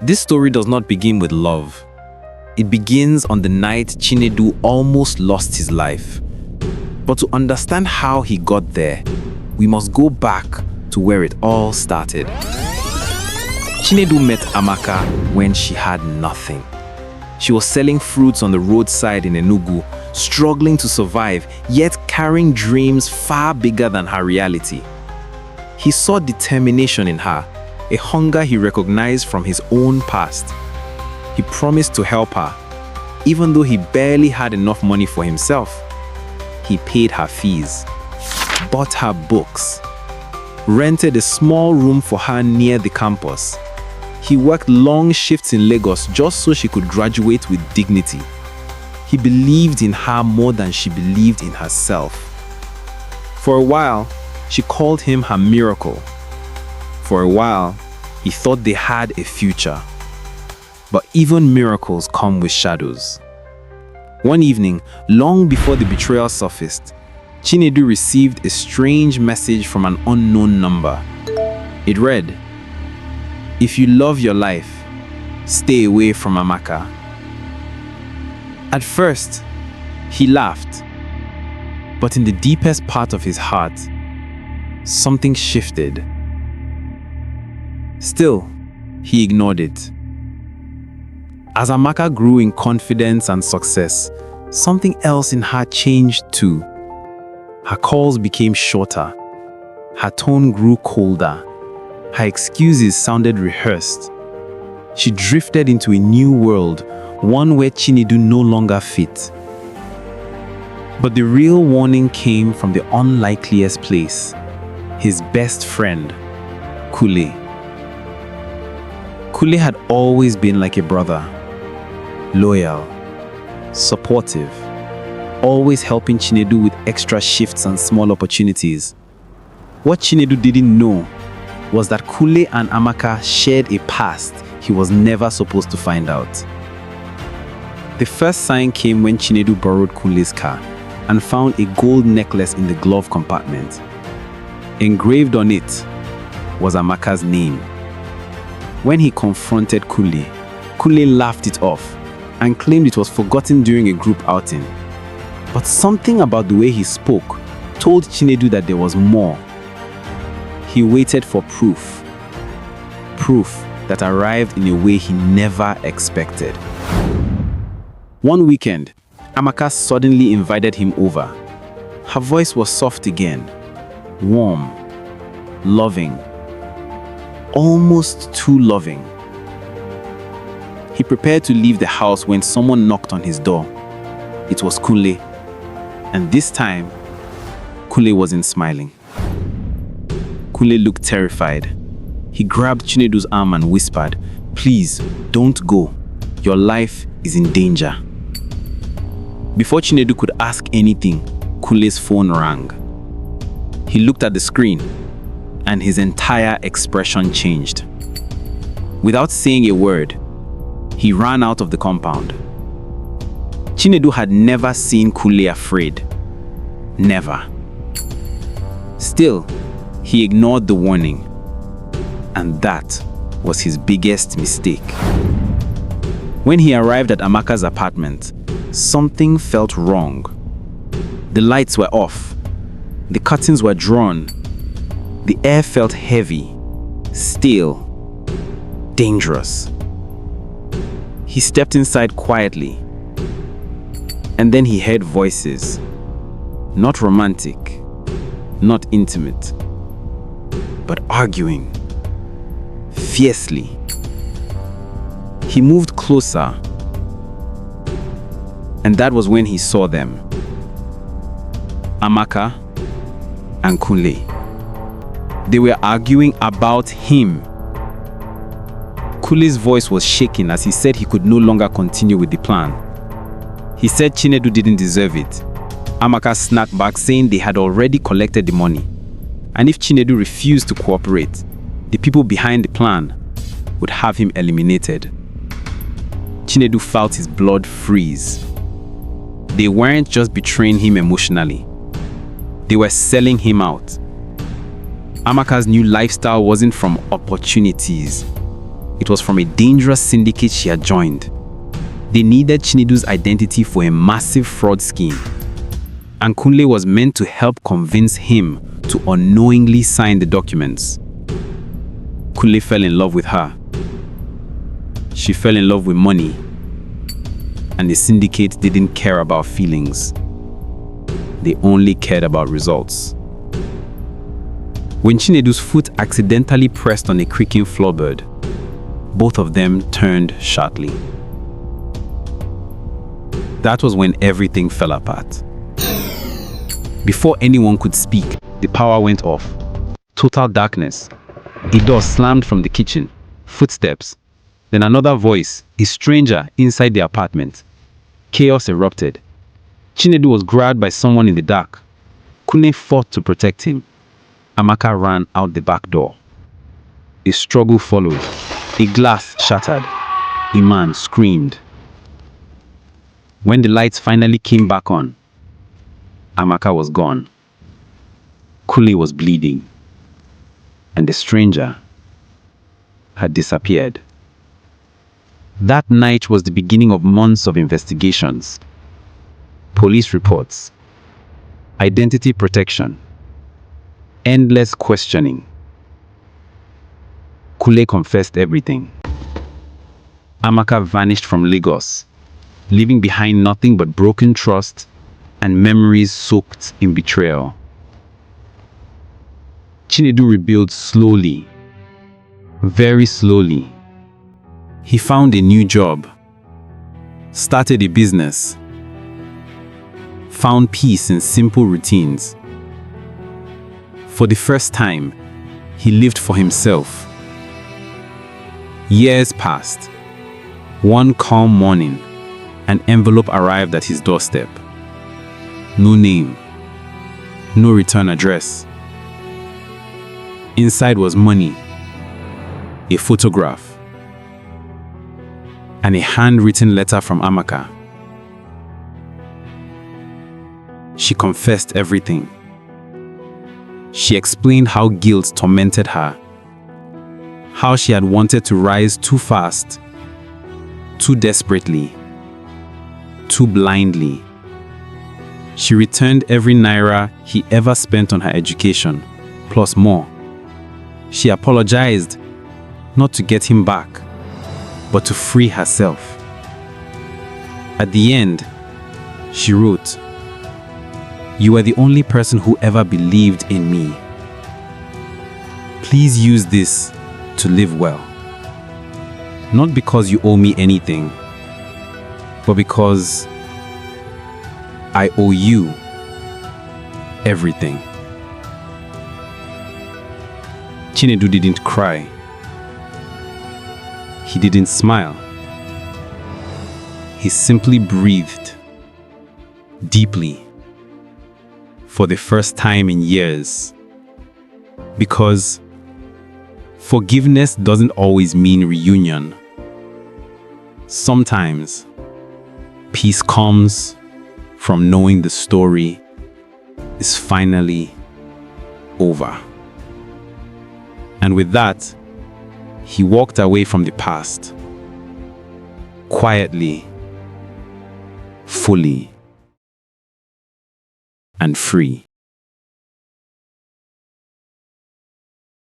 This story does not begin with love. It begins on the night Chinedu almost lost his life. But to understand how he got there, we must go back to where it all started. Chinedu met Amaka when she had nothing. She was selling fruits on the roadside in Enugu, struggling to survive, yet carrying dreams far bigger than her reality. He saw determination in her, a hunger he recognized from his own past. He promised to help her, even though he barely had enough money for himself. He paid her fees, bought her books, rented a small room for her near the campus. He worked long shifts in Lagos just so she could graduate with dignity. He believed in her more than she believed in herself. For a while, she called him her miracle. For a while, he thought they had a future. But even miracles come with shadows. One evening, long before the betrayal surfaced, Chinedu received a strange message from an unknown number. It read, "If you love your life, stay away from Amaka." At first, he laughed, but in the deepest part of his heart, something shifted. Still, he ignored it. As Amaka grew in confidence and success, something else in her changed too. Her calls became shorter. Her tone grew colder. Her excuses sounded rehearsed. She drifted into a new world, one where Chinedu no longer fit. But the real warning came from the unlikeliest place: his best friend, Kule. Kule had always been like a brother. Loyal, supportive, always helping Chinedu with extra shifts and small opportunities. What Chinedu didn't know was that Kule and Amaka shared a past he was never supposed to find out. The first sign came when Chinedu borrowed Kule's car and found a gold necklace in the glove compartment. Engraved on it was Amaka's name. When he confronted Kule, Kule laughed it off and claimed it was forgotten during a group outing. But something about the way he spoke told Chinedu that there was more. He waited for proof. Proof that arrived in a way he never expected. One weekend, Amaka suddenly invited him over. Her voice was soft again, warm, loving, almost too loving. He prepared to leave the house when someone knocked on his door. It was Kule, and this time, Kule wasn't smiling. Kule looked terrified. He grabbed Chinedu's arm and whispered, "Please, don't go. Your life is in danger." Before Chinedu could ask anything, Kule's phone rang. He looked at the screen, and his entire expression changed. Without saying a word, he ran out of the compound. Chinedu had never seen Kule afraid. Never. Still, he ignored the warning. And that was his biggest mistake. When he arrived at Amaka's apartment, something felt wrong. The lights were off. The curtains were drawn. The air felt heavy, stale, dangerous. He stepped inside quietly, and then he heard voices. Not romantic, not intimate, but arguing, fiercely. He moved closer, and that was when he saw them. Amaka and Kule. They were arguing about him. Kule's voice was shaking as he said he could no longer continue with the plan. He said Chinedu didn't deserve it. Amaka snapped back, saying they had already collected the money, and if Chinedu refused to cooperate, the people behind the plan would have him eliminated. Chinedu felt his blood freeze. They weren't just betraying him emotionally. They were selling him out. Amaka's new lifestyle wasn't from opportunities. It was from a dangerous syndicate she had joined. They needed Chinedu's identity for a massive fraud scheme. And Kunle was meant to help convince him to unknowingly sign the documents. Kunle fell in love with her. She fell in love with money. And the syndicate didn't care about feelings. They only cared about results. When Chinedu's foot accidentally pressed on a creaking floorboard, both of them turned sharply. That was when everything fell apart. Before anyone could speak, the power went off. Total darkness. A door slammed from the kitchen. Footsteps. Then another voice, a stranger inside the apartment. Chaos erupted. Chinedu was grabbed by someone in the dark. Kunle fought to protect him. Amaka ran out the back door. A struggle followed. A glass shattered. A man screamed. When the lights finally came back on, Amaka was gone. Kunle was bleeding. And the stranger had disappeared. That night was the beginning of months of investigations. Police reports. Identity protection. Endless questioning. Kunle confessed everything. Amaka vanished from Lagos, leaving behind nothing but broken trust and memories soaked in betrayal. Chinedu rebuilt slowly, very slowly. He found a new job, started a business, found peace in simple routines. For the first time, he lived for himself. Years passed. One calm morning, an envelope arrived at his doorstep. No name, no return address. Inside was money, a photograph, and a handwritten letter from Amaka. She confessed everything. She explained how guilt tormented her, how she had wanted to rise too fast, too desperately, too blindly. She returned every naira he ever spent on her education, plus more. She apologized, not to get him back, but to free herself. At the end, she wrote, "You were the only person who ever believed in me. Please use this to live well. Not because you owe me anything, but because I owe you everything." Chinedu didn't cry. He didn't smile. He simply breathed deeply for the first time in years. Because forgiveness doesn't always mean reunion. Sometimes peace comes from knowing the story is finally over. And with that, he walked away from the past, quietly, fully, and free.